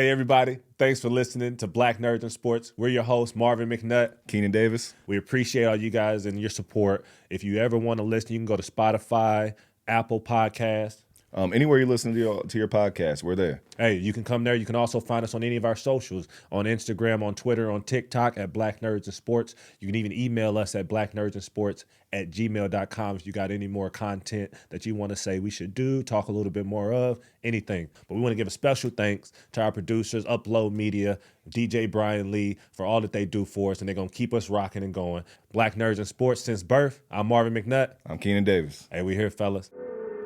Hey everybody, thanks for listening to Black Nerds in Sports. We're your hosts, Marvin McNutt. Keenan Davis. We appreciate all you guys and your support. If you ever want to listen, you can go to Spotify, Apple Podcasts. Anywhere you listen to your podcast, we're there. Hey, you can come there. You can also find us on any of our socials, on Instagram, on Twitter, on TikTok at Black Nerds in Sports. You can even email us at blacknerdsinsports@gmail.com if you got any more content that you want to say we should do, talk a little bit more of, anything. But we want to give a special thanks to our producers, Upload Media, DJ Brian Lee, for all that they do for us, and they're going to keep us rocking and going. Black Nerds in Sports since birth. I'm Marvin McNutt. I'm Keenan Davis. Hey, we here, fellas.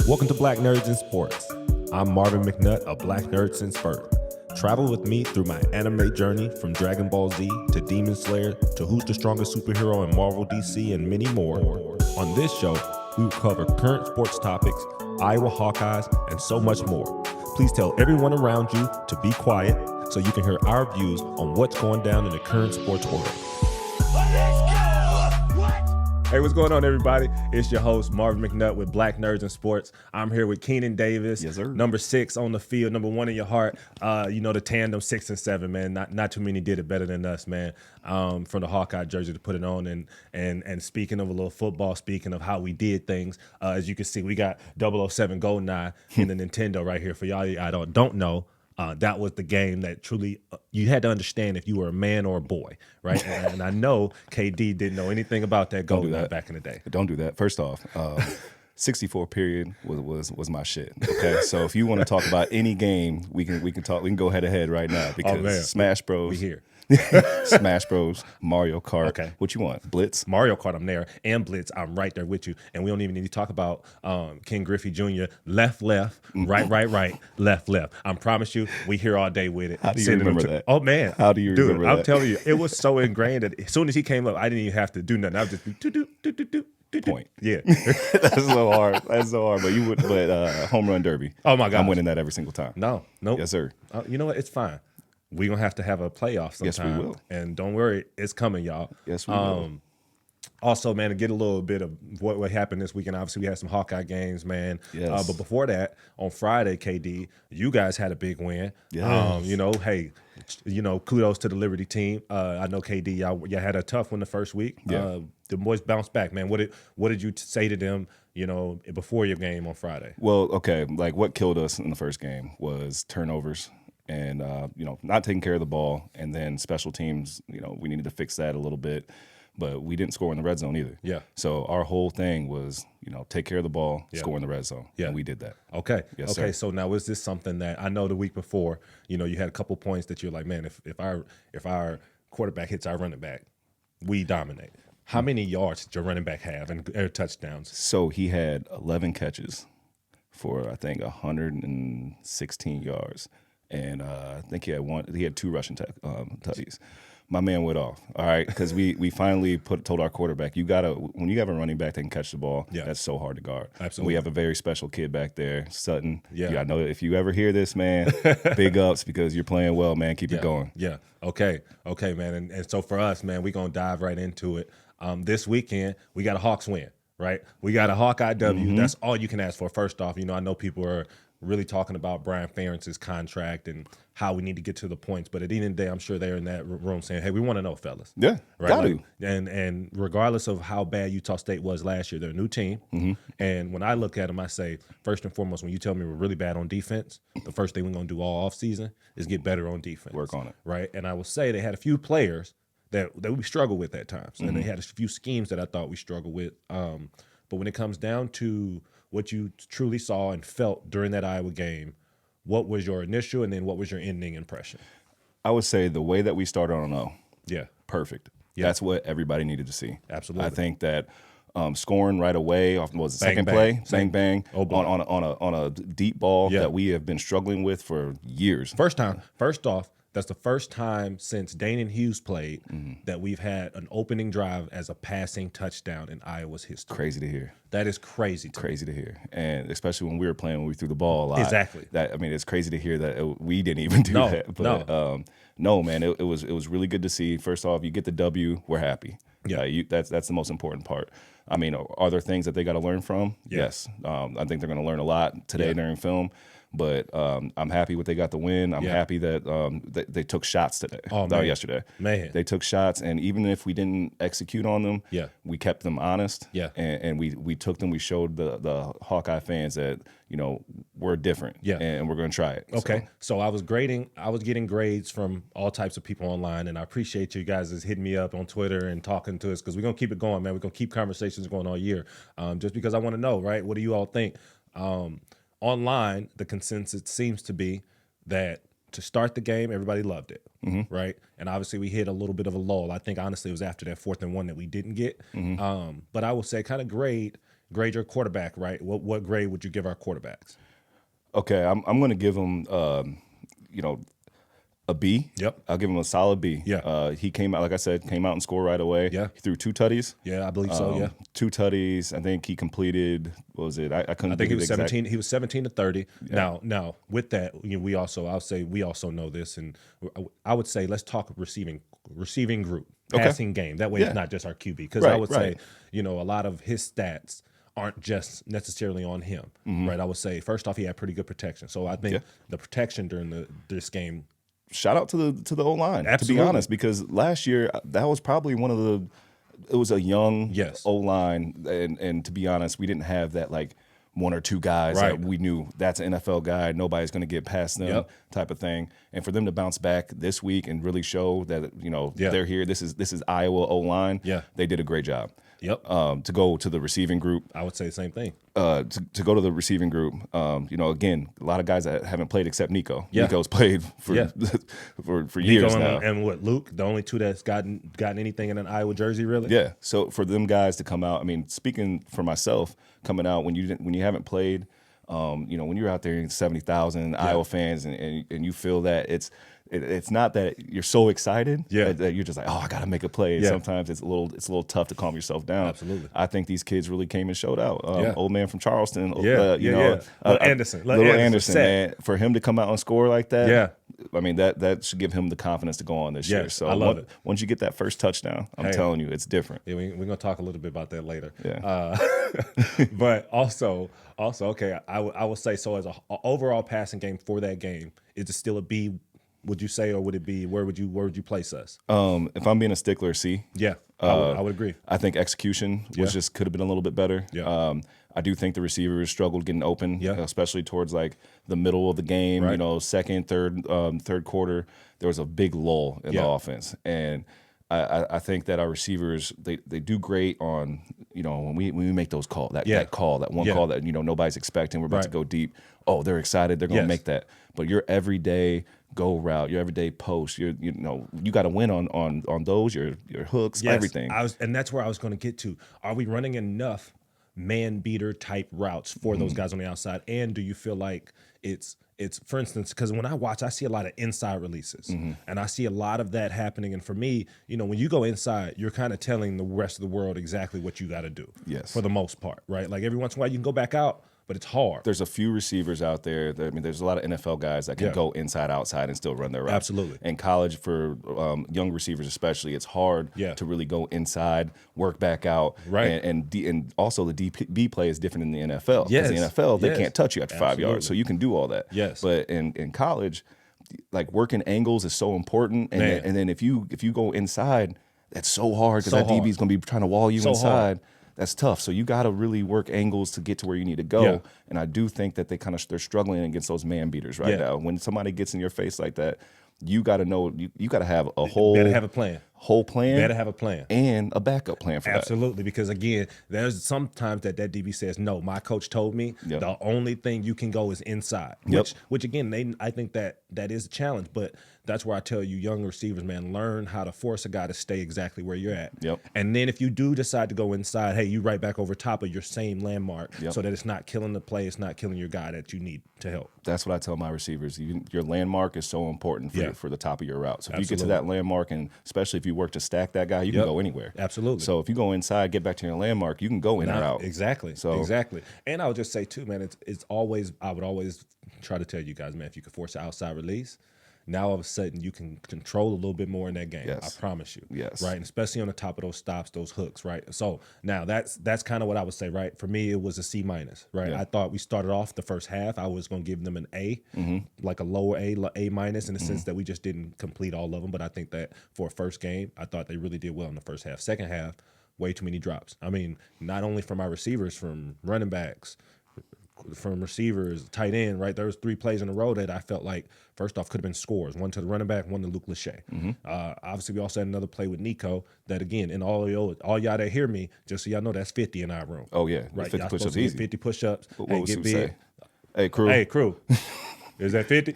Welcome to Black Nerds in Sports. I'm Marvin McNutt, a Black Nerd since birth. Travel with me through my anime journey from Dragon Ball Z to Demon Slayer to Who's the Strongest Superhero in Marvel, DC, and many more. On this show, we will cover current sports topics, Iowa Hawkeyes, and so much more. Please tell everyone around you to be quiet so you can hear our views on what's going down in the current sports world. Hey, what's going on, everybody? It's your host, Marvin McNutt with Black Nerds in Sports. I'm here with Keenan Davis. Yes, sir. Number 6 on the field, number 1 in your heart. You know, the tandem 6 and 7, man. Not too many did it better than us, man. From the Hawkeye jersey to put it on. And speaking of a little football, speaking of how we did things, as you can see, we got 007 GoldenEye in the Nintendo right here. For y'all I don't know. That was the game that truly you had to understand if you were a man or a boy, right? And I know KD didn't know anything about that GoldenEye back in the day. Don't do that. First off, 64 period was my shit. Okay, so if you want to talk about any game, we can go head to head right now because Smash Bros. We here. Smash Bros, Mario Kart. Okay. What you want? Blitz? Mario Kart, I'm there. And Blitz, I'm right there with you. And we don't even need to talk about Ken Griffey Jr. Left, right, left. I promise you, we here all day with it. How do you remember that? Oh, man. How do you remember that? I'm telling you, it was so ingrained that as soon as he came up, I didn't even have to do nothing. I would just be do. Point. Yeah. That's so hard. But home run derby. Oh, my God. I'm winning that every single time. No. Yes, sir. You know what? It's fine. We're going to have a playoff sometime. Yes, we will. And don't worry, it's coming, y'all. Yes, we will. Also, man, to get a little bit of what happened this weekend, obviously we had some Hawkeye games, man. Yes. But before that, on Friday, KD, you guys had a big win. Yes. Kudos to the Liberty team. I know KD, y'all had a tough one the first week. Yeah. The boys bounced back, man. What did you say to them, before your game on Friday? Well, okay, like what killed us in the first game was turnovers. And, not taking care of the ball. And then special teams, we needed to fix that a little bit. But we didn't score in the red zone either. Yeah. So our whole thing was, take care of the ball, score in the red zone. Yeah. And we did that. Okay. Yes, okay. sir. So now is this something that I know the week before, you had a couple points that you're like, man, if our quarterback hits our running back, we dominate. How many yards did your running back have and touchdowns? So he had 11 catches for, I think, 116 yards. And I think he had 2 rushing tutties. My man went off, all right, because we finally told our quarterback, when you have a running back that can catch the ball, that's so hard to guard. Absolutely. And we have a very special kid back there, Sutton. Yeah. I know if you ever hear this, man, big ups because you're playing well, man. Keep it going. Yeah. Okay, man. And so for us, man, we're going to dive right into it. This weekend, we got a Hawks win, right? We got a Hawkeye W. Mm-hmm. That's all you can ask for. First off, I know people are really talking about Brian Ferentz's contract and how we need to get to the points. But at the end of the day, I'm sure they're in that room saying, hey, we want to know, fellas. Yeah, right? got to. And regardless of how bad Utah State was last year, they're a new team. Mm-hmm. And when I look at them, I say, first and foremost, when you tell me we're really bad on defense, the first thing we're going to do all offseason is get better on defense. Work on it. Right? And I will say they had a few players that we struggle with at times. Mm-hmm. And they had a few schemes that I thought we struggled with. But when it comes down to what you truly saw and felt during that Iowa game, what was your initial and then what was your ending impression? I would say the way that we started on 0. Yeah. Perfect. Yeah. That's what everybody needed to see. Absolutely. I think that scoring right away off the second play, bang, on a deep ball that we have been struggling with for years. First off, that's the first time since Danon Hughes played that we've had an opening drive as a passing touchdown in Iowa's history. Crazy to hear. That is crazy to hear. And especially when we were playing, when we threw the ball a lot. Exactly. It's crazy to hear that we didn't even do that. But no, man, it was really good to see. First off, you get the W, we're happy. Yeah, that's the most important part. Are there things that they got to learn from? Yes. I think they're going to learn a lot today during film. But I'm happy what they got the win. I'm happy that they took shots today. Oh, man. Yesterday. Man. They took shots, and even if we didn't execute on them, we kept them honest. Yeah. And we took them. We showed the Hawkeye fans that, we're different. Yeah. And we're going to try it. Okay. So I was getting grades from all types of people online, and I appreciate you guys hitting me up on Twitter and talking to us, because we're going to keep it going, man. We're going to keep conversations going all year, just because I want to know, right? What do you all think? Online, the consensus seems to be that to start the game, everybody loved it, right? And obviously, we hit a little bit of a lull. I think, honestly, it was after that 4th and 1 that we didn't get. But I will say, kind of grade your quarterback, right? What grade would you give our quarterbacks? Okay, I'm going to give them, a B. Yep. I'll give him a solid B. Yeah. He came out, like I said, and scored right away. Yeah. He threw 2 tutties. Yeah, I believe so. Yeah. 2 tutties. I think he completed. What was it? I couldn't. I think he was exact. 17. He was 17 to 30. Yeah. Now with that, we also know this, and I would say let's talk receiving group, passing game. That way, it's not just our QB, because I would say a lot of his stats aren't just necessarily on him, right? I would say first off, he had pretty good protection. So I think the protection during this game. Shout out to the O-line, to be honest, because last year that was probably it was a young O-line, and to be honest, we didn't have that like 1 or 2 guys that we knew that's an NFL guy, nobody's going to get past them type of thing. And for them to bounce back this week and really show that they're here, this is Iowa O-line. Yeah, they did a great job. Yep. To go to the receiving group, I would say the same thing. To go to the receiving group, again, a lot of guys that haven't played except Nico. Yeah. Nico's played for years now. And what, Luke, the only 2 that's gotten anything in an Iowa jersey, really? Yeah. So for them guys to come out, I mean, speaking for myself, coming out when you haven't played, when you're out there in 70,000 Iowa fans and you feel that it's not that you're so excited that you're just like, oh, I got to make a play. Yeah. Sometimes it's a little tough to calm yourself down. Absolutely. I think these kids really came and showed out. Old man from Charleston, Little Anderson, man, for him to come out and score like that. Yeah. I mean, that should give him the confidence to go on this year. So I love it. Once you get that first touchdown, I'm telling you, it's different. Yeah, we're going to talk a little bit about that later. Yeah. But also, okay, I will say, so as an overall passing game for that game, is it still a B, would you say, or would it be, where would you place us? If I'm being a stickler, C. Yeah, I would agree. I think execution could have been a little bit better. Yeah. I do think the receivers struggled getting open, especially towards like the middle of the game. Right. Second, third quarter, there was a big lull in the offense, and I think that our receivers they do great on when we make those calls, that call that nobody's expecting. We're about to go deep. Oh, they're excited. They're going to make that. But your everyday go route, your everyday post, you got to win on those, your hooks, everything. And that's where I was going to get to. Are we running enough man beater type routes for those guys on the outside? And do you feel like it's for instance, because when I watch, I see a lot of inside releases, and I see a lot of that happening. And for me, when you go inside, you're kind of telling the rest of the world exactly what you got to do. Yes, for the most part, right? Like every once in a while, you can go back out, but it's hard. There's a few receivers out there. There's a lot of NFL guys that can go inside, outside, and still run their routes. Absolutely. In college, for young receivers especially, it's hard to really go inside, work back out. Right. And also the DB play is different in the NFL. Yes. Because the NFL, they can't touch you after 5 yards, so you can do all that. Yes. But in college, like working angles is so important. And then if you go inside, that's so hard because DB is going to be trying to wall you inside. Hard. That's tough. So you got to really work angles to get to where you need to go. Yeah. And I do think that they're struggling against those man beaters right now. When somebody gets in your face like that, you got to know you got to have a whole. Better have a plan. Whole plan. Better have a plan and a backup plan for Absolutely, because again, there's sometimes that DB says, "No, my coach told me the only thing you can go is inside." Which again, I think that is a challenge, but that's where I tell you, young receivers, man, learn how to force a guy to stay exactly where you're at. And then if you do decide to go inside, hey, you right back over top of your same landmark, so that it's not killing the play, it's not killing your guy that you need to help. That's what I tell my receivers. Your landmark is so important for the top of your route. So if you get to that landmark, and especially if you work to stack that guy, you can go anywhere. Absolutely. So if you go inside, get back to your landmark, you can go in or out. Exactly. And I would just say too, man, it's always, I would always try to tell you guys, man, if you could force an outside release, now all of a sudden you can control a little bit more in that game. Yes. I promise you. Yes. Right. And especially on the top of those stops, those hooks. Right. So now that's kind of what I would say. Right. For me, it was a C-. Right. Yeah. I thought we started off the first half, I was going to give them an A, like a lower A, A-, in the sense that we just didn't complete all of them. But I think that for a first game, I thought they really did well in the first half. Second half, way too many drops. I mean, not only from our receivers, from running backs, from receivers, tight end, right? There was 3 plays in a row that I felt like, first off, could have been scores. One to the running back, one to Luke Lachey. Obviously, we also had another play with Nico that, again, and all y'all that hear me, just so y'all know, that's 50 in our room. Oh, yeah. Right? 50 Y'all push-ups supposed to get easy. 50 push-ups. What Hey, was get Sue big. say? Hey, crew. Hey, crew. Is that 50?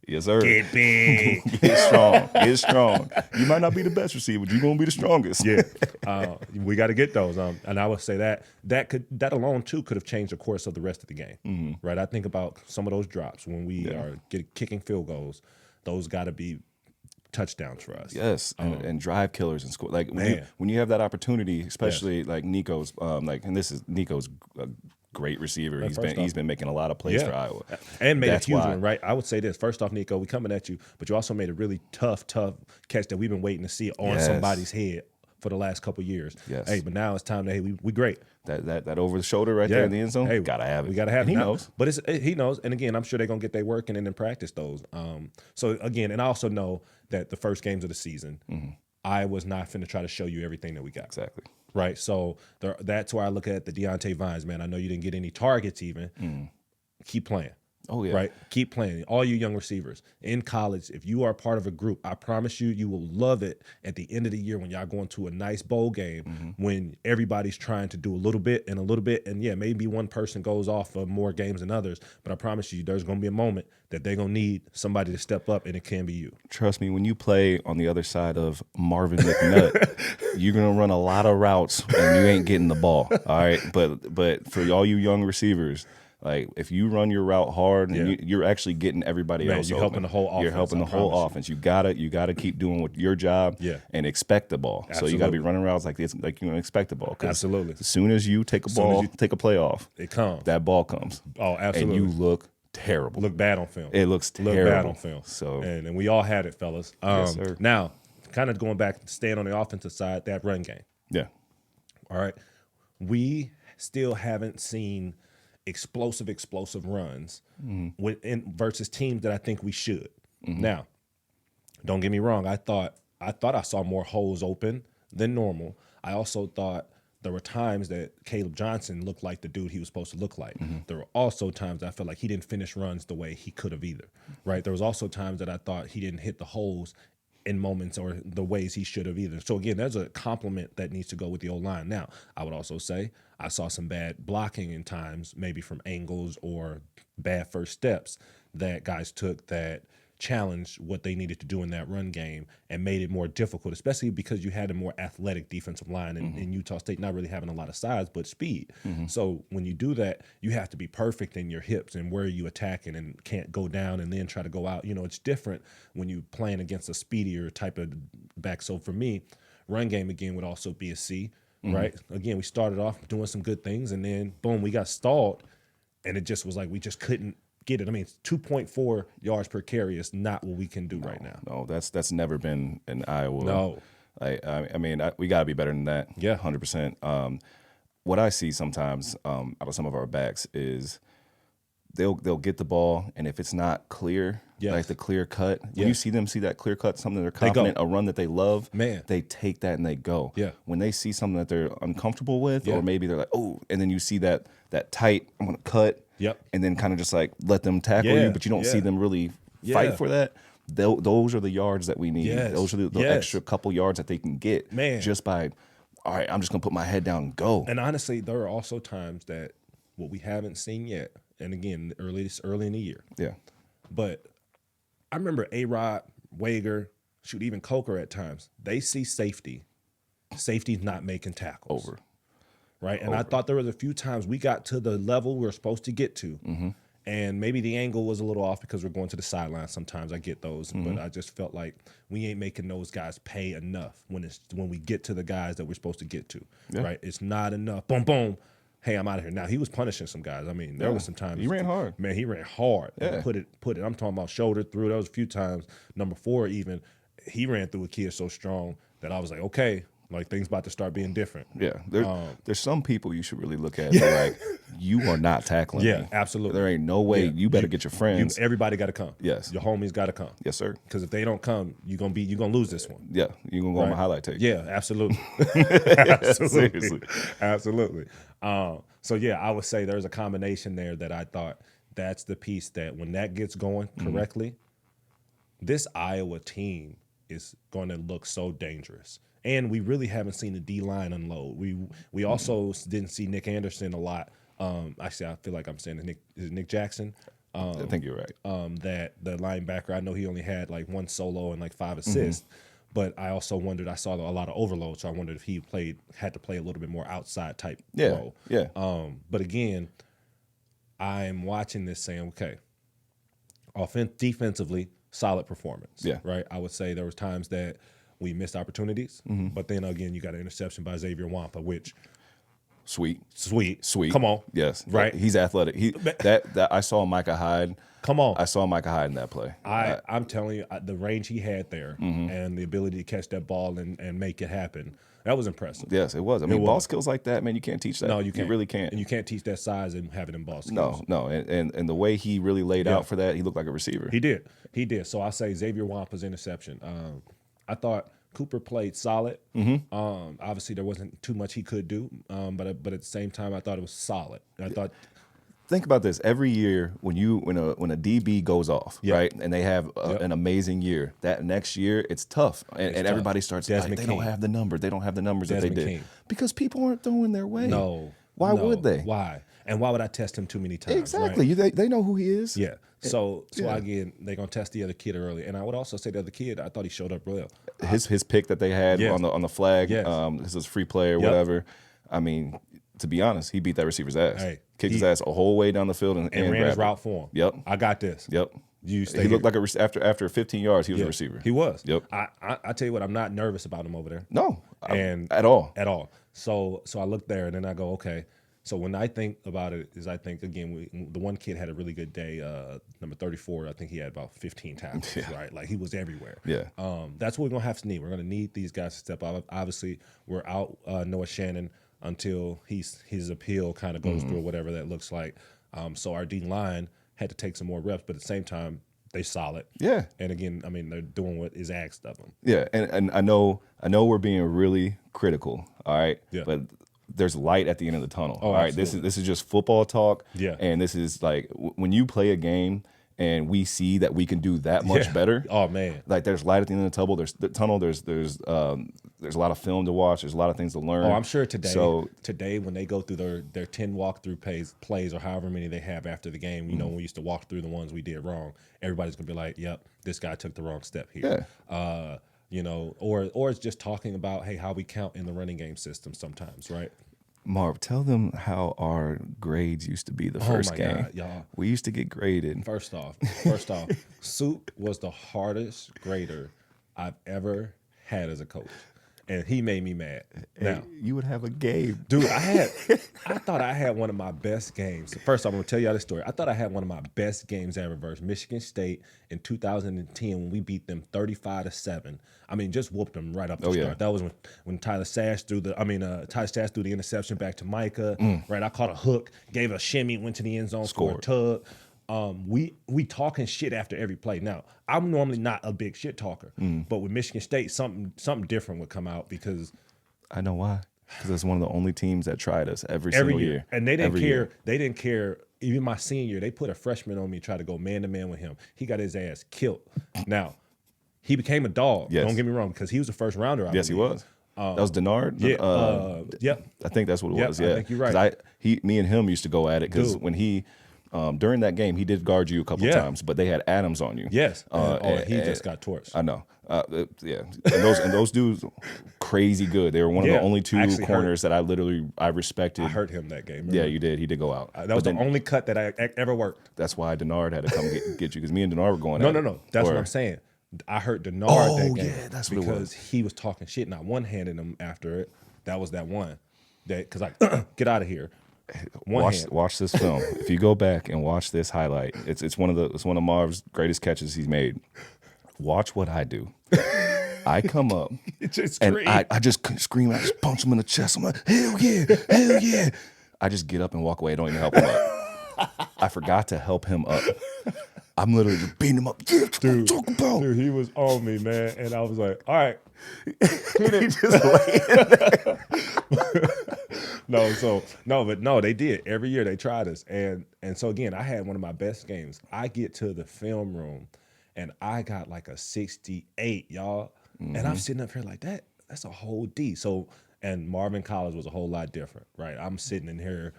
Yes, sir. Get big. Get strong. Get strong. You might not be the best receiver, but you're going to be the strongest. Yeah, we got to get those. And I would say that alone too could have changed the course of the rest of the game. Right. I think about some of those drops when we are kicking field goals. Those got to be touchdowns for us. Yes, and drive killers and score. Like when you have that opportunity, especially like Nico's, and this is Nico's a great receiver. He's been making a lot of plays for Iowa, and made a huge one. Right. I would say this. First off, Nico, we coming at you, but you also made a really tough catch that we've been waiting to see on somebody's head for the last couple of years. Yes. Hey, but now it's time to we great. That over the shoulder right there in the end zone. Hey, gotta have it. We gotta have and it. He knows. But he knows. And again, I'm sure they're gonna get their work and then practice those. So again, and I also know that the first games of the season, I was not finna try to show you everything that we got. Exactly. Right. So that's where I look at the Deontay Vines, man. I know you didn't get any targets even. Keep playing. Oh, yeah. Right? Keep playing. All you young receivers in college, if you are part of a group, I promise you will love it at the end of the year when y'all going to a nice bowl game when everybody's trying to do a little bit. And yeah, maybe one person goes off for more games than others, but I promise you there's going to be a moment that they're going to need somebody to step up, and it can be you. Trust me, when you play on the other side of Marvin McNutt, you're going to run a lot of routes and you ain't getting the ball, all right? But for all you young receivers, like if you run your route hard, and you're actually getting everybody else. You're open. helping the whole offense. You're helping the whole offense. You gotta keep doing what your job. And expect the ball. Absolutely. So you gotta be running routes like this, like you're gonna expect the ball. Absolutely. As soon as you take a ball, take a play off, it comes. That ball comes. Oh, absolutely. And you look terrible. Look bad on film. It looks terrible. Look bad on film. So and we all had it, fellas. Yes, sir. Now, kind of going back, staying on the offensive side, that run game. Yeah. All right. We still haven't seen explosive runs versus teams that I think we should. Now, don't get me wrong. I thought I saw more holes open than normal. I also thought there were times that Caleb Johnson looked like the dude he was supposed to look like. There were also times I felt like he didn't finish runs the way he could have either. Right. There was also times that I thought he didn't hit the holes in moments or the ways he should have either. So again, there's a compliment that needs to go with the O-line. Now, I would also say I saw some bad blocking in times, maybe from angles or bad first steps that guys took that challenged what they needed to do in that run game and made it more difficult, especially because you had a more athletic defensive line in Utah State, not really having a lot of size, but speed. So when you do that, you have to be perfect in your hips and where you attacking and can't go down and then try to go out. You know, it's different when you playing against a speedier type of back. So for me, run game again would also be a C, right? Again, we started off doing some good things and then boom, we got stalled and it just was like we just couldn't get it. I mean, 2.4 yards per carry is not what we can do right now. No, that's never been in Iowa. No. I mean, we got to be better than that. Yeah. 100%. What I see sometimes out of some of our backs is they'll get the ball, and if it's not clear, like the clear cut, when you see them see that clear cut, something they're confident, a run that they love, they take that and they go. Yeah. When they see something that they're uncomfortable with, or maybe they're like, oh, and then you see that tight, I'm going to cut, and then kind of just like let them tackle you, but you don't see them really fight for that. Those are the yards that we need. Those are the extra couple yards that they can get just by, all right, I'm just going to put my head down and go. And honestly, there are also times that what we haven't seen yet, and again, early in the year. Yeah. But I remember A-Rod, Wager, even Coker at times, they see safety. Safety's not making tackles. Right? And I thought there was a few times we got to the level we were supposed to get to. And maybe the angle was a little off because we're going to the sideline. Sometimes I get those, but I just felt like we ain't making those guys pay enough when we get to the guys that we're supposed to get to. Right? It's not enough. Boom, boom. hey, I'm out of here. Now, he was punishing some guys. I mean, there was some times. He ran hard. Man, he ran hard. Yeah. And put it. I'm talking about shoulder through. There was a few times, number 4 even, he ran through a kid so strong that I was like, okay, like things about to start being different. Yeah, there's some people you should really look at. Like, you are not tackling. Yeah, me. absolutely. There ain't no way. You better get your friends. Everybody got to come. Yes. Your homies got to come. Yes, sir. Because if they don't come, you're gonna lose this one. Yeah, you're gonna go on my highlight tape. Yeah, absolutely. Absolutely. Seriously. Absolutely. So yeah, I would say there's a combination there that I thought that's the piece that when that gets going correctly, this Iowa team is going to look so dangerous. And we really haven't seen the D-line unload. We also didn't see Nick Anderson a lot. Actually, I feel like I'm saying Nick Jackson. I think you're right. That the linebacker, I know he only had like 1 solo and like 5 assists, but I also wondered, I saw a lot of overload, so I wondered if he had to play a little bit more outside type role. Yeah. But again, I'm watching this saying, okay, defensively, solid performance. Yeah. Right? I would say there was times that we missed opportunities, but then again, you got an interception by Xavier Wampa, which Sweet. Come on. Yes. Right. He's athletic. That I saw Micah Hyde. Come on. I saw Micah Hyde in that play. I'm telling you, the range he had there and the ability to catch that ball and make it happen, that was impressive. Yes, it was. I mean, ball skills like that, man, you can't teach that. No, you can't. You really can't. And you can't teach that size and have it in ball skills. No. And the way he really laid out for that, he looked like a receiver. He did. So I say Xavier Wampa's interception. I thought Cooper played solid. Obviously, there wasn't too much he could do, but at the same time, I thought it was solid. I thought. Think about this. Every year when a DB goes off, right, and they have an amazing year, that next year it's tough, and everybody starts like, they don't have the numbers. They don't have the numbers that they did because people aren't throwing their way. No. Why would they? Why? And why would I test him too many times? Exactly. Right? They know who he is. Yeah. So again, they're gonna test the other kid early, and I would also say the other kid, I thought he showed up well. His pick that they had on the flag, Yes. This was free play or whatever. I mean, to be honest, he beat that receiver's ass. Hey, kicked his ass a whole way down the field and ran his route for him. Yep. I got this. Yep. He looked like after 15 yards, he was a receiver. He was. Yep. I tell you what, I'm not nervous about him over there. No, at all. At all. So I look there and then I go, okay. So when I think about it, I think again, the one kid had a really good day. Number 34, I think he had about 15 tackles. Right, like he was everywhere. Yeah. That's what we're gonna have to need. We're gonna need these guys to step up. Obviously, we're out Noah Shannon until his appeal kind of goes through, whatever that looks like. So our D line had to take some more reps, but at the same time, they solid. Yeah. And again, I mean, they're doing what is asked of them. Yeah, and I know we're being really critical. All right. Yeah. But there's light at the end of the tunnel. Oh, all right. absolutely. This is just football talk. Yeah. And this is like when you play a game and we see that we can do that much better. Oh man. Like there's light at the end of the tunnel. There's a lot of film to watch. There's a lot of things to learn. Oh, I'm sure today. So today when they go through their 10 walkthrough plays or however many they have after the game, you know, when we used to walk through the ones we did wrong, everybody's gonna be like, "Yep, this guy took the wrong step here." Yeah. You know, or it's just talking about, hey, how we count in the running game system sometimes, right? Marv, tell them how our grades used to be the first game. God, y'all. We used to get graded. First off, Soup was the hardest grader I've ever had as a coach, and he made me mad. Now, You would have a game. dude, I thought I had one of my best games. First off, I'm gonna tell y'all this story. I thought I had one of my best games ever versus Michigan State in 2010 when we beat them 35-7. I mean, just whooped them right up the start. That was when Tyler Sash threw the interception back to Micah. Right, I caught a hook, gave a shimmy, went to the end zone, scored a tug. We talking shit after every play. Now, I'm normally not a big shit talker, but with Michigan State, something different would come out because I know why. Because it's one of the only teams that tried us every single year. And they didn't Every care. year. They didn't care. Even my senior year, they put a freshman on me, try to go man-to-man with him. He got his ass killed. Now, he became a dog. Yes. Don't get me wrong, because he was a first rounder. Yes, he was. That was Denard? Yep. I think that's what it was, I yeah. think you're right. Me and him used to go at it because when he during that game, he did guard you a couple times, but they had Adams on you. Yes. He just got torched. I know. Yeah. And those dudes, crazy good. They were one of the only two corners that I respected. I hurt him that game. Remember? Yeah, you did. He did go out. That was the only cut that I ever worked. That's why Denard had to come get you because me and Denard were going at it. No. That's what I'm saying. I hurt Denard that game that's what it because was. he was talking shit, and I one-handed him after it. That was that one. Because get out of here. Watch this film. If you go back and watch this highlight, it's one of Marv's greatest catches he's made. Watch what I do. I come up and I just scream. I just punch him in the chest. I'm like, hell yeah. I just get up and walk away. I don't even help him up. I forgot to help him up. I'm literally just beating him up. Yeah, dude, he was on me, man, and I was like, all right. He just laying there. No, they did. Every year they tried us. And so again, I had one of my best games. I get to the film room and I got like a 68, y'all. And I'm sitting up here like that's a whole D. So, and Marvin College was a whole lot different, right? I'm sitting in here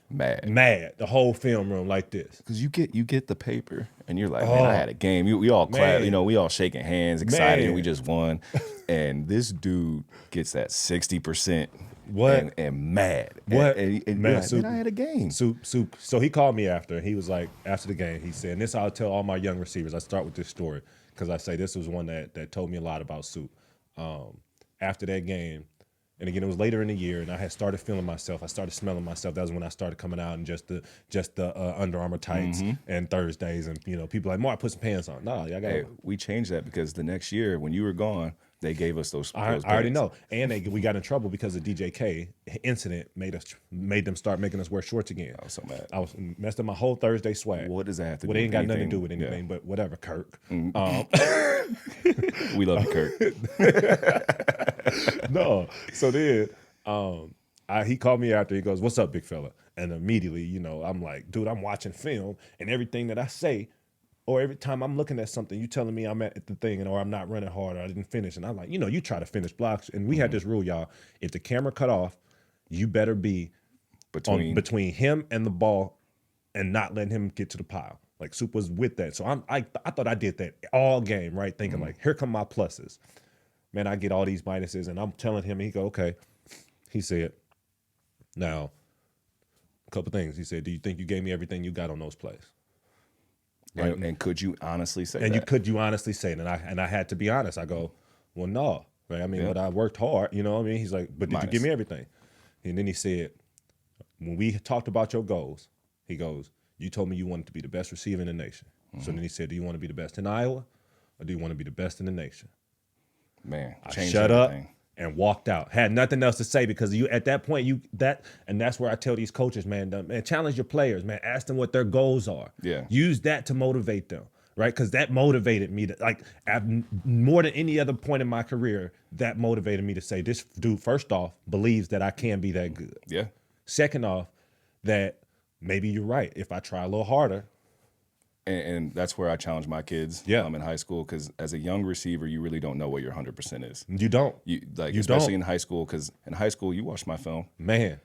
mad, the whole film room like this. Because you get the paper and you're like, man, I had a game. We all clap, we all shaking hands, excited, and we just won. And this dude gets that 60%. What? And mad. What? And man, like, man, I had a game. Soup. So he called me after, and he was like, after the game, he said, and this I'll tell all my young receivers. I start with this story because I say this was one that told me a lot about Soup. After that game, and again, it was later in the year, and I had started feeling myself. I started smelling myself. That was when I started coming out in just the Under Armour tights and Thursdays, and people like, Mark, put some pants on. No, I got. We changed that because the next year when you were gone, they gave us those. I already know, and we got in trouble because the DJK incident made them start making us wear shorts again. I was so mad. I was messed up my whole Thursday swag. What does that have to do? Well, they ain't with got nothing to anything? do with anything, but whatever, Kirk. We love you, Kirk. No, so then he called me after. He goes, "What's up, big fella?" And immediately, I'm like, "Dude, I'm watching film, and everything that I say, or every time I'm looking at something, you telling me I'm at the thing, or I'm not running hard, or I didn't finish." And I'm like, you try to finish blocks, and we had this rule, y'all. If the camera cut off, you better be between him and the ball, and not letting him get to the pile. Like Soup was with that, so I thought I did that all game, right? Thinking like, here come my pluses. Man, I get all these minuses, and I'm telling him, and he go, okay. He said, now, a couple things. He said, do you think you gave me everything you got on those plays? Right? And could you honestly say that? Could you honestly say it? And I had to be honest. I go, well, no. Right? I mean, but I worked hard, you know what I mean? He's like, but did you give me everything? And then he said, when we talked about your goals, he goes, you told me you wanted to be the best receiver in the nation. So then he said, do you want to be the best in Iowa, or do you want to be the best in the nation? Man, I shut up and walked out. Had nothing else to say because you at that point and that's where I tell these coaches, man, challenge your players, man. Ask them what their goals are. Yeah. Use that to motivate them, right? Because that motivated me to more than any other point in my career. That motivated me to say, this dude, first off, believes that I can be that good. Yeah. Second off, that maybe you're right. If I try a little harder. And that's where I challenge my kids. Yeah. In high school, because as a young receiver, you really don't know what your 100% is. You don't. Especially in high school, because in high school, you watch my film. Man.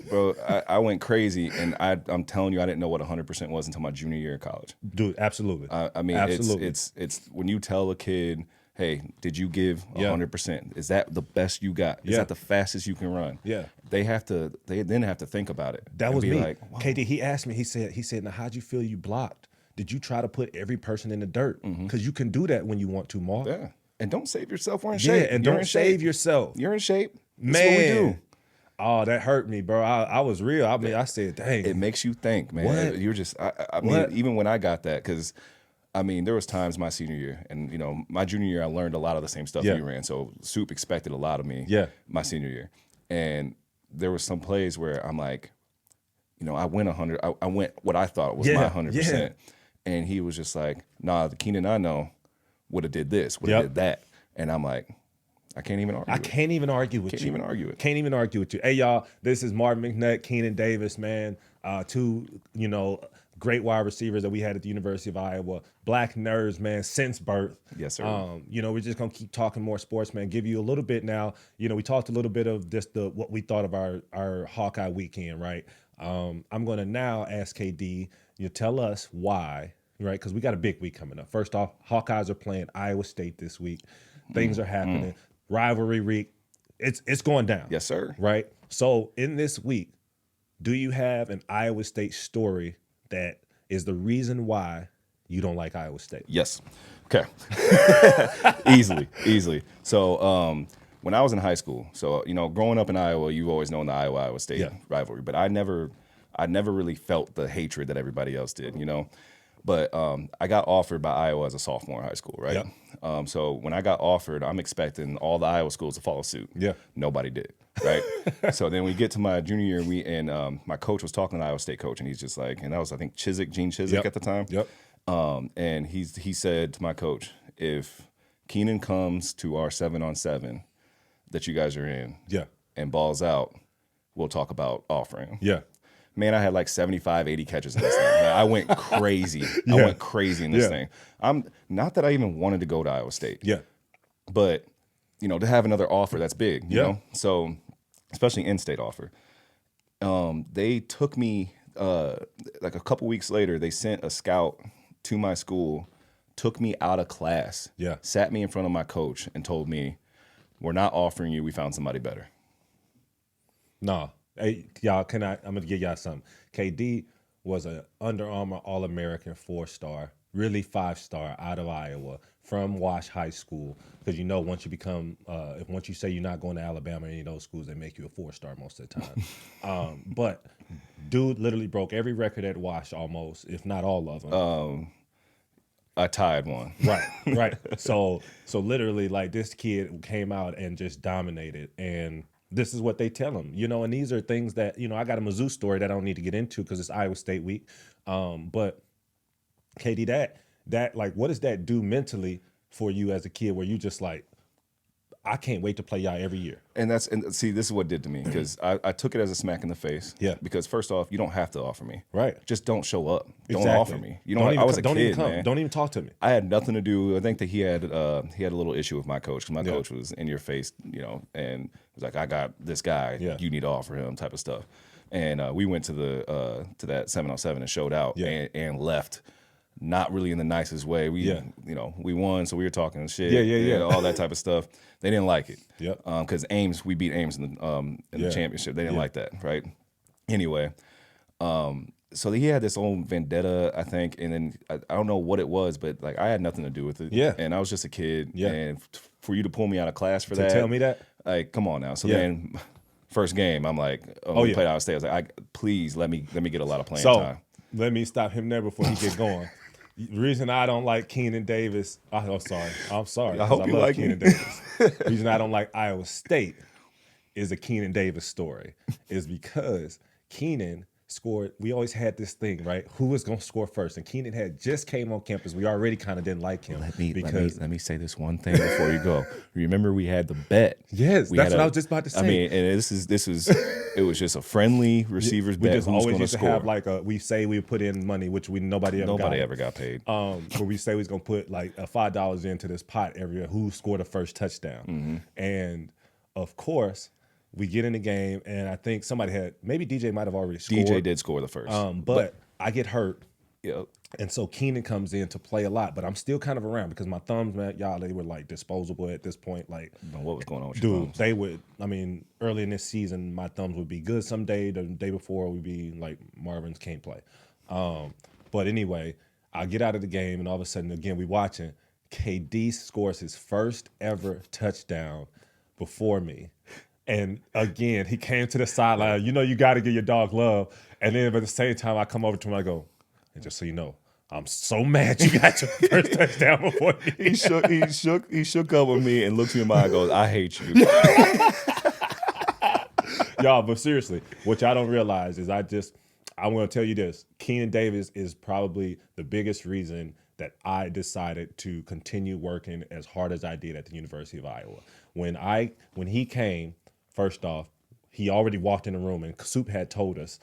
Bro, I went crazy, and I'm telling you, I didn't know what 100% was until my junior year of college. Dude, absolutely. I mean, absolutely. It's when you tell a kid, hey, did you give 100%? Is that the best you got? Is that the fastest you can run? Yeah. They then have to think about it. That was me. Like, KD, he asked me, he said, now how'd you feel you blocked? Did you try to put every person in the dirt? Because you can do that when you want to, Mark. Yeah. And don't save yourself. We're in shape. Yeah, and don't save yourself. You're in shape. Man. That's what we do. Oh, that hurt me, bro. I was real. I mean, I said, dang. It makes you think, man. What? You're just, I mean, even when I got that, because I mean, there was times my senior year, and my junior year, I learned a lot of the same stuff we ran. So Soup expected a lot of me. My senior year, and there was some plays where I'm like, I went 100. I went what I thought was my 100%, and he was just like, nah, the Keenan I know would have did this, would have did that, and I'm like, I can't even argue. Can't even argue with you. Can't even argue it. Can't even argue with you. Hey, y'all, this is Marvin McNutt, Keenan Davis, man. Two, great wide receivers that we had at the University of Iowa. Black nerds, man, since birth. Yes, sir. We're just gonna keep talking more sports, man. Give you a little bit now. We talked a little bit of just what we thought of our Hawkeye weekend, right? I'm gonna now ask KD, tell us why, right? Because we got a big week coming up. First off, Hawkeyes are playing Iowa State this week. Things are happening. Rivalry week. It's going down. Yes, sir. Right? So in this week, do you have an Iowa State story that is the reason why you don't like Iowa State? Yes. Okay. Easily. So when I was in high school, so growing up in Iowa, you've always known the Iowa State rivalry, but I never really felt the hatred that everybody else did, But I got offered by Iowa as a sophomore in high school, right? So when I got offered, I'm expecting all the Iowa schools to follow suit. Yeah. Nobody did, right? So then we get to my junior year, my coach was talking to the Iowa State coach, and he's just like, and that was, I think, Gene Chizik at the time. And he said to my coach, if Keenan comes to our 7-on-7 that you guys are in and balls out, we'll talk about offering him. Man, I had like 75, 80 catches in this thing. Man, I went crazy. I went crazy in this thing. I'm not that I even wanted to go to Iowa State. But, to have another offer, that's big, you know? So, especially in-state offer. They took me, like a couple weeks later, they sent a scout to my school, took me out of class, sat me in front of my coach and told me, we're not offering you, we found somebody better. No. Hey, y'all, I'm going to give y'all something. KD was an Under Armour All-American 4-star, really 5-star out of Iowa from Wash High School. Because once you become, once you say you're not going to Alabama or any of those schools, they make you a 4-star most of the time. But dude literally broke every record at Wash almost, if not all of them. I tied one. Right. So literally, like, this kid came out and just dominated, and this is what they tell him, and these are things that, I got a Mizzou story that I don't need to get into because it's Iowa State week. But KD, that like, what does that do mentally for you as a kid where you just like, I can't wait to play y'all every year? And see, this is what it did to me, because I took it as a smack in the face. Because first off, you don't have to offer me. Right. Just don't show up. Don't offer me. I was a don't kid, even come. man. Don't even talk to me. I had nothing to do. I think that he had a little issue with my coach, because my coach was in your face, and was like, I got this guy. You need to offer him, type of stuff. And we went to that 7-on-7 and showed out and left. Not really in the nicest way. We won, so we were talking shit. All that type of stuff. They didn't like it. Because we beat Ames in the championship. They didn't like that, right? Anyway, so he had this own vendetta, I think, and then I don't know what it was, but like, I had nothing to do with it. And I was just a kid. And for you to pull me out of class for that, tell me that, like, come on now. So then, first game, I'm like, we played Iowa State. I was like, please let me get a lot of playing time. Let me stop him there before he gets going. The reason I don't like Keenan Davis, I'm sorry. I hope you love like Keenan Davis. The reason I don't like Iowa State is a Keenan Davis story, is because Keenan scored. We always had this thing, right? Who was going to score first? And Keenan had just came on campus. We already kind of didn't like him. Let me say this one thing before you go. Remember, we had the bet. Yes, that's what I was just about to say. I mean, and it was just a friendly receivers bet. We just always used to score. have like we say we put in money, which nobody ever got paid. Where we say we was gonna put like $5 into this pot every year. Who scored the first touchdown? And of course, we get in the game, and I think maybe DJ might have already scored. DJ did score the first. But I get hurt. Yep. And so Keenan comes in to play a lot, but I'm still kind of around because my thumbs, man, they were like disposable at this point. Like, what was going on with your thumbs? They would, early in this season, my thumbs would be good some day. The day before would be like Marvin's can't play. But anyway, I get out of the game, and all of a sudden, again, we watching. KD scores his first ever touchdown before me. And again, he came to the sideline. You got to give your dog love. And then at the same time, I come over to him, I go, and just so you know, I'm so mad you got your first touchdown before me. He shook up with me and looked me in my eye and goes, I hate you. Y'all, but seriously, what y'all don't realize is I'm going to tell you this. Keenan Davis is probably the biggest reason that I decided to continue working as hard as I did at the University of Iowa. When he came, first off, he already walked in the room, and Soup had told us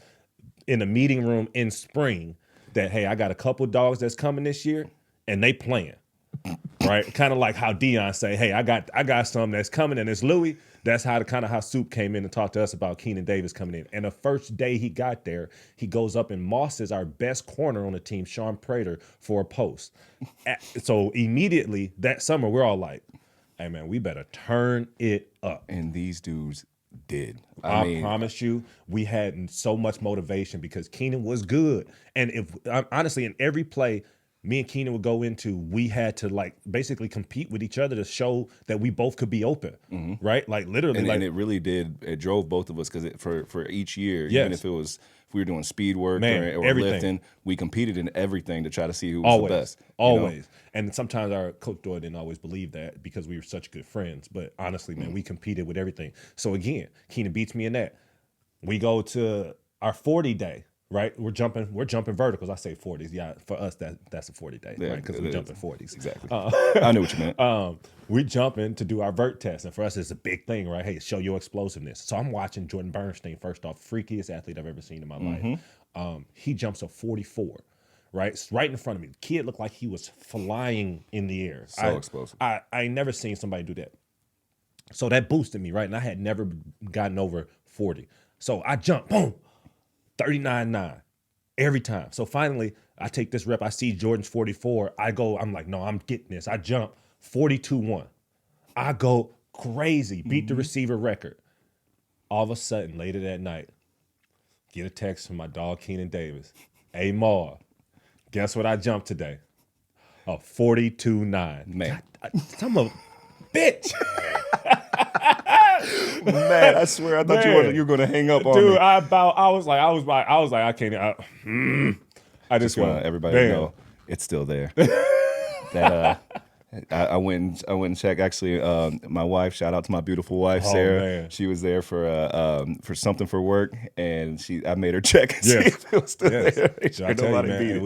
in the meeting room in spring that, hey, I got a couple dogs that's coming this year, and they playing, right? Kind of like how Deion say, hey, I got some that's coming, and it's Louis. That's how Soup came in and talked to us about Keenan Davis coming in. And the first day he got there, he goes up and mosses our best corner on the team, Sean Prater, for a post. So immediately that summer, we're all like, hey, man, we better turn it up. And these dudes did. I promise you, we had so much motivation because Keenan was good. And honestly, in every play, me and Keenan would go into, we had to like basically compete with each other to show that we both could be open, right? Like literally, And it really did. It drove both of us because for each year, even if we were doing speed work or lifting, we competed in everything to try to see who was the best. Always. And sometimes our coach Doyle didn't always believe that because we were such good friends. But honestly, man, we competed with everything. So again, Keenan beats me in that. We go to our 40 day. Right, we're jumping verticals. I say 40s. Yeah, for us that's a 40 day, right? Because we're jumping 40s. Exactly. I know what you meant. We jumping to do our vert test, and for us it's a big thing, right? Hey, show your explosiveness. So I'm watching Jordan Bernstein. First off, freakiest athlete I've ever seen in my life. He jumps a 44, right? It's right in front of me. The kid looked like he was flying in the air. So explosive. I ain't never seen somebody do that. So that boosted me, right? And I had never gotten over 40. So I jump, boom. 39.9 every time. So finally, I take this rep. I see Jordan's 44. I'm like, no, I'm getting this. I jump 42.1. I go crazy, beat the receiver record. All of a sudden, later that night, get a text from my dog, Keenan Davis. Hey, Mar, guess what I jumped today? A 42.9. Man. God, I'm a bitch. Man, I swear I thought you were going to hang up on me. Dude, I was like, I can't. I just want everybody to know it's still there. That I went and checked. Actually, my wife. Shout out to my beautiful wife, Sarah. Man. She was there for something for work, and I made her check and see if it was still there. I tell you, man,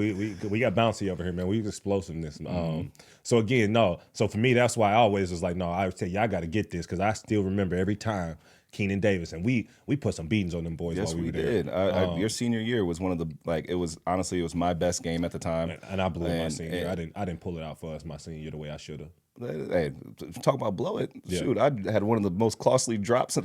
we got bouncy over here, man. We explosiveness. So again, no. So for me, that's why I always was like, no. I would say, y'all got to get this because I still remember every time Keenan Davis, and we put some beatings on them boys. Yes, while we did. there. Your senior year was one of the it was my best game at the time, and I blew my senior year. I didn't pull it out for us my senior year the way I should have. Hey, talk about blow it. Yeah. Shoot, I had one of the most costly drops. Hey,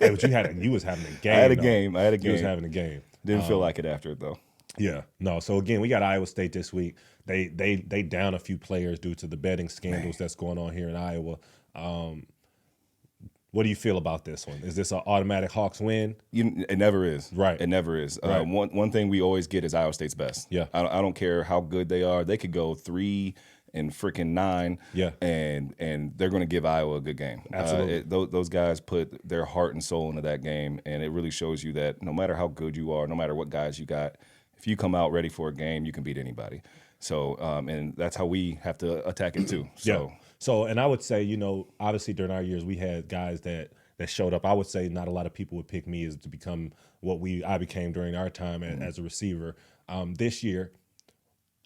but you was having a game. I had a game. You was having a game. Didn't feel like it after it though. Yeah, no. So again, we got Iowa State this week. They down a few players due to the betting scandals that's going on here in Iowa. What do you feel about this one? Is this an automatic Hawks win? It never is. Right. It never is. Right. One thing we always get is Iowa State's best. Yeah. I don't care how good they are. They could go 3-9. Yeah. And they're going to give Iowa a good game. Absolutely. Those guys put their heart and soul into that game, and it really shows you that no matter how good you are, no matter what guys you got, if you come out ready for a game, you can beat anybody. So, and that's how we have to attack it too. So. Yeah. So, and I would say, obviously during our years, we had guys that showed up. I would say not a lot of people would pick me as to become what I became during our time as a receiver. This year,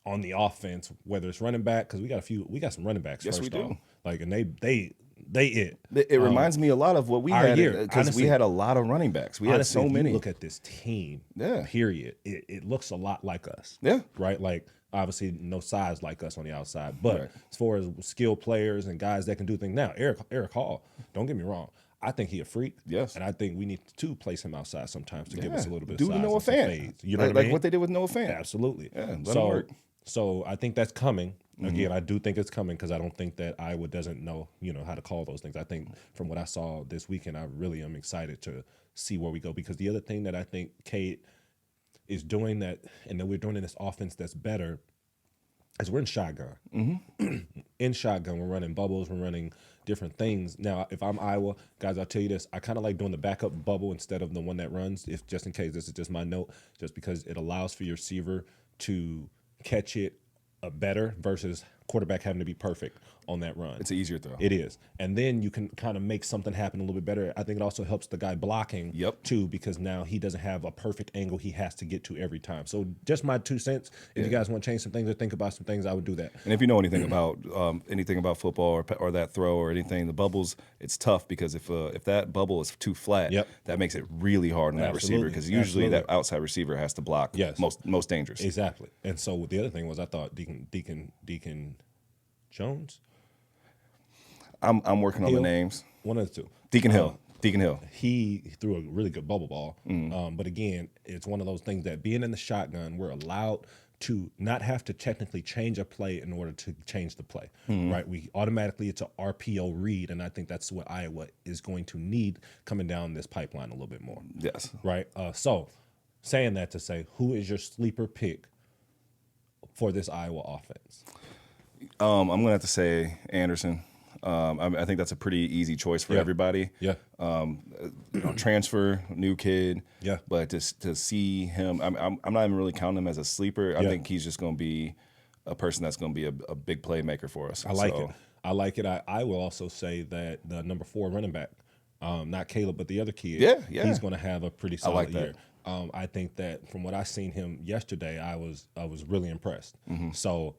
on the offense, whether it's running back, because we got some running backs. Yes, first we do. Off. Like, and they It reminds me a lot of what we our had year, because we had a lot of running backs. We had so many. Look at this team. Yeah. Period. It looks a lot like us. Yeah. Right. Like obviously no size like us on the outside, but as far as skilled players and guys that can do things now, Eric Hall. Don't get me wrong. I think he a freak. Yes. And I think we need to place him outside sometimes to give us a little bit do of size. Noah and some Fant. fades. You know what I mean? Like what they did with Noah Fant. Absolutely. Yeah. Let him work. So I think that's coming. Again, I do think it's coming because I don't think that Iowa doesn't know, how to call those things. I think from what I saw this weekend, I really am excited to see where we go. Because the other thing that I think Kate is doing that, and that we're doing in this offense that's better, is we're in shotgun. In shotgun, we're running bubbles, we're running different things. Now, if I'm Iowa, guys, I'll tell you this, I kind of like doing the backup bubble instead of the one that runs, if just in case, this is just my note, just because it allows for your receiver to catch it better versus quarterback having to be perfect on that run. It's an easier throw. It is. And then you can kind of make something happen a little bit better. I think it also helps the guy blocking too, because now he doesn't have a perfect angle he has to get to every time. So just my 2 cents. If you guys want to change some things or think about some things, I would do that. And if you know anything about football or that throw or anything, the bubbles, it's tough because if that bubble is too flat, that makes it really hard on that receiver because usually that outside receiver has to block most dangerous. Exactly. And so the other thing was I thought Deacon Jones. I'm working on the names. One of the two. Deacon Hill. Deacon Hill. He threw a really good bubble ball. But again, it's one of those things that being in the shotgun, we're allowed to not have to technically change a play in order to change the play, right? We automatically, it's a RPO read, and I think that's what Iowa is going to need coming down this pipeline a little bit more. Yes. Right? So saying that to say, who is your sleeper pick for this Iowa offense? I'm going to have to say Anderson. I think that's a pretty easy choice for everybody. Yeah. Transfer, new kid. Yeah. But to see him, I'm not even really counting him as a sleeper. I think he's just going to be a person that's going to be a big playmaker for us. I like it. I like it. I will also say that the number 4 running back, not Caleb, but the other kid, he's going to have a pretty solid year. I think that from what I seen him yesterday, I was really impressed. So,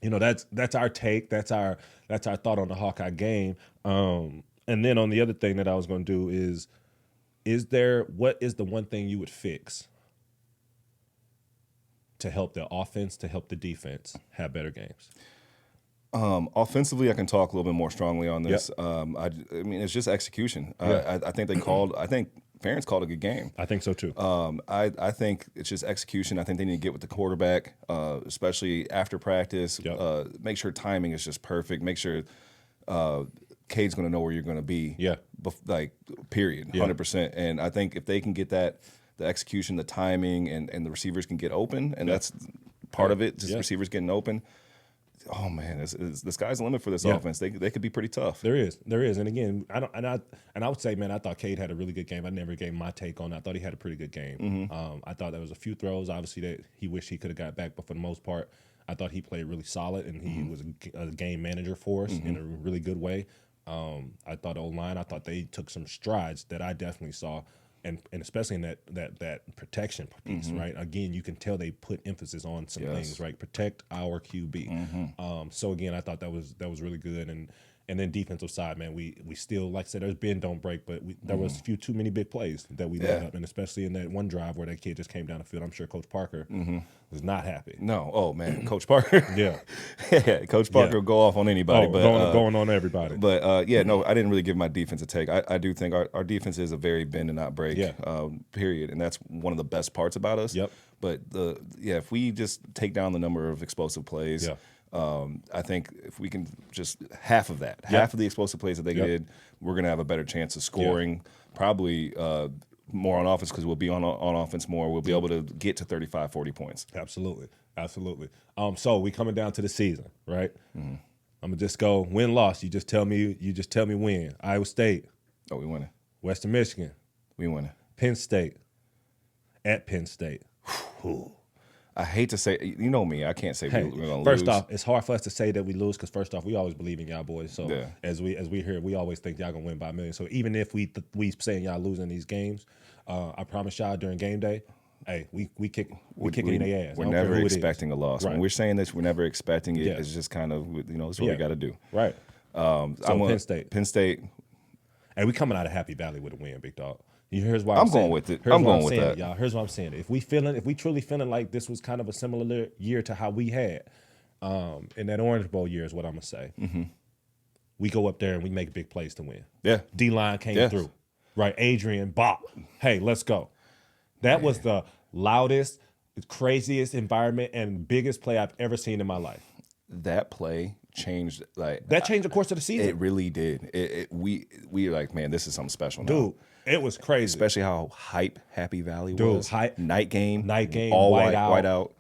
that's our take. That's our thought on the Hawkeye game. And then on the other thing that I was going to do what is the one thing you would fix to help the offense, to help the defense have better games? Offensively, I can talk a little bit more strongly on this. Yep. I mean, it's just execution. I think Ferentz called a good game. I think so too. I think it's just execution. I think they need to get with the quarterback, especially after practice. Yep. Make sure timing is just perfect. Make sure Cade's going to know where you're going to be. Yeah. Period, 100%. And I think if they can get that, the execution, the timing, and the receivers can get open, and that's part of it, just receivers getting open. Oh man, the sky's the limit for this offense. They could be pretty tough. There is, and again, I would say, man, I thought Cade had a really good game. I never gave my take on it. I thought he had a pretty good game. I thought there was a few throws, obviously, that he wished he could have got back, but for the most part, I thought he played really solid, and he was a game manager for us in a really good way. I thought O-line, I thought they took some strides that I definitely saw. And especially in that protection piece, right? Again, you can tell they put emphasis on some things, right? Protect our QB. So again, I thought that was really good. And then defensive side, man, we still, like I said, there's bend don't break, but there was a few too many big plays that we let up, and especially in that one drive where that kid just came down the field. I'm sure Coach Parker was not happy. No, oh man, Coach Parker. Coach Parker will go off on anybody, but going on everybody. But no, I didn't really give my defense a take. I do think our defense is a very bend and not break, period, and that's one of the best parts about us. Yep. But if we just take down the number of explosive plays. I think if we can just half of that, half of the explosive plays that they did, we're going to have a better chance of scoring, probably more on offense because we'll be on offense more. We'll be able to get to 35, 40 points. Absolutely. So we coming down to the season, right? I'm going to just go win-loss. You just tell me win. Iowa State. Oh, we winning. Western Michigan. We winning. Penn State. At Penn State. I hate to say, you know me, I can't say we're going to lose. First off, it's hard for us to say that we lose because first off, we always believe in y'all boys. So as we hear, we always think y'all going to win by a million. So even if we saying y'all losing these games, I promise y'all during game day, hey, we kicking their ass. We're never expecting a loss. Right. When we're saying this, we're never expecting it. It's just kind of, it's what we got to do. Right. So Penn State. Penn State. Hey, we coming out of Happy Valley with a win, big dog. Here's why I'm going with it. I'm going with that, y'all. Here's what I'm saying. If we truly feeling like this was kind of a similar year to how we had in that Orange Bowl year, is what I'm gonna say. We go up there and we make big plays to win. Yeah. D-line came through, right? Adrian, bop. Hey, let's go. That was the loudest, craziest environment and biggest play I've ever seen in my life. That play changed that changed the course of the season. It really did. We were like, man, this is something special now. Dude. It was crazy, especially how hype Happy Valley was. Hype, night game, all white out.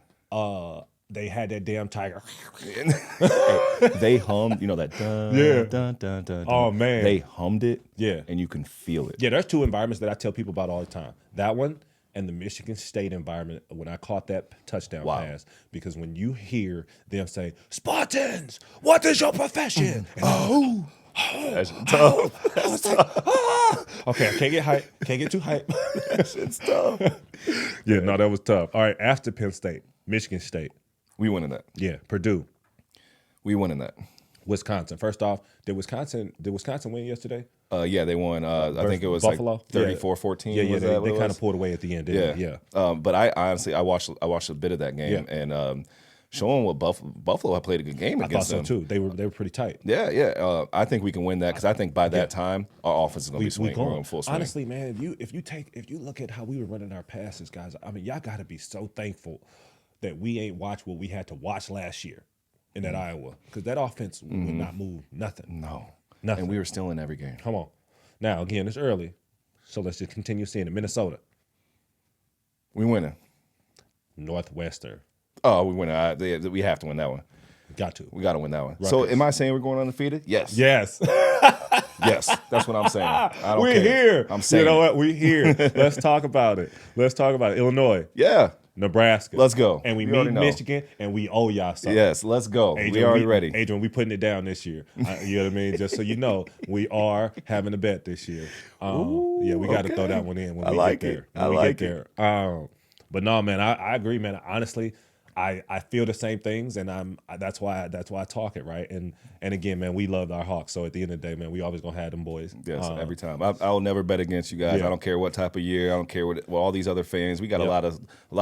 They had that damn tiger. They hummed, that dun, dun, dun. Oh man, they hummed it. Yeah, and you can feel it. Yeah, there's two environments that I tell people about all the time. That one and the Michigan State environment when I caught that touchdown pass. Because when you hear them say, "Spartans, what is your profession?" That's tough. I was like, okay, I can't get hype. Can't get too hype. That shit's tough. No, that was tough. All right, after Penn State, Michigan State. We winning that. Yeah, Purdue. We winning that. Wisconsin. First off, did Wisconsin win yesterday? They won. I think it was Buffalo? Like 34-14. Yeah, they kind of pulled away at the end, didn't they? Yeah. But I honestly, I watched a bit of that game and showing what Buffalo had played a good game against them. I thought so too. They were pretty tight. Yeah. I think we can win that because I think by that time our offense is going to be swinging. We're going full swing. Honestly, man, if you look at how we were running our passes, guys, I mean, y'all got to be so thankful that we ain't watched what we had to watch last year in that Iowa, because that offense would not move nothing. No, nothing. And we were still in every game. Come on. Now again, it's early, so let's just continue seeing it. Minnesota. We winning. Northwestern. Oh, we win. We have to win that one. Got to. We got to win that one. Rutgers. So, am I saying we're going undefeated? Yes. Yes. Yes. That's what I'm saying. I don't We're care. here. I'm saying. You know what? We're here. Let's talk about it. Illinois. Yeah. Nebraska. Let's go. And we already meet know. Michigan, and we owe y'all something. Yes, let's go. Adrian, we already ready. Adrian, we putting it down this year. You know what I mean? Just so you know, we are having a bet this year. Yeah, we got to throw that one in when we get there. I like it. But no, man, I agree, man. Honestly, I feel the same things, and that's why I talk it, right. And again, man, we loved our Hawks. So at the end of the day, man, we always gonna have them boys. Yes, every time. I'll never bet against you guys. Yeah. I don't care what type of year. I don't care what all these other fans. We got a lot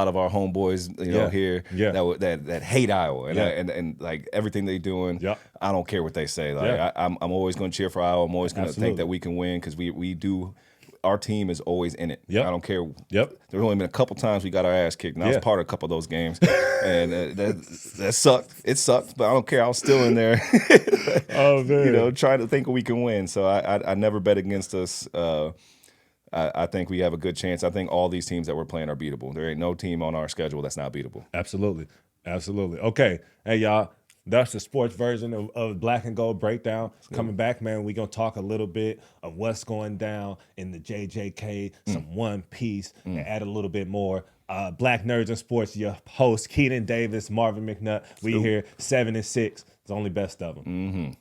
of our homeboys, here that hate Iowa and like everything they doing. Yeah. I don't care what they say. Like I'm always gonna cheer for Iowa. I'm always gonna think that we can win because we do. Our team is always in it. Yep. I don't care. Yep. There's only been a couple times we got our ass kicked, and I was part of a couple of those games, and that sucked. It sucked, but I don't care. I was still in there. Oh man. Trying to think we can win. So I never bet against us. I think we have a good chance. I think all these teams that we're playing are beatable. There ain't no team on our schedule that's not beatable. Absolutely. Okay. Hey, y'all. That's the sports version of Black and Gold Breakdown. Coming back, man, we're going to talk a little bit of what's going down in the JJK, some One Piece, and add a little bit more. Black Nerds in Sports, your host, Keenan Davis, Marvin McNutt. We here 7 and 6. It's only best of them.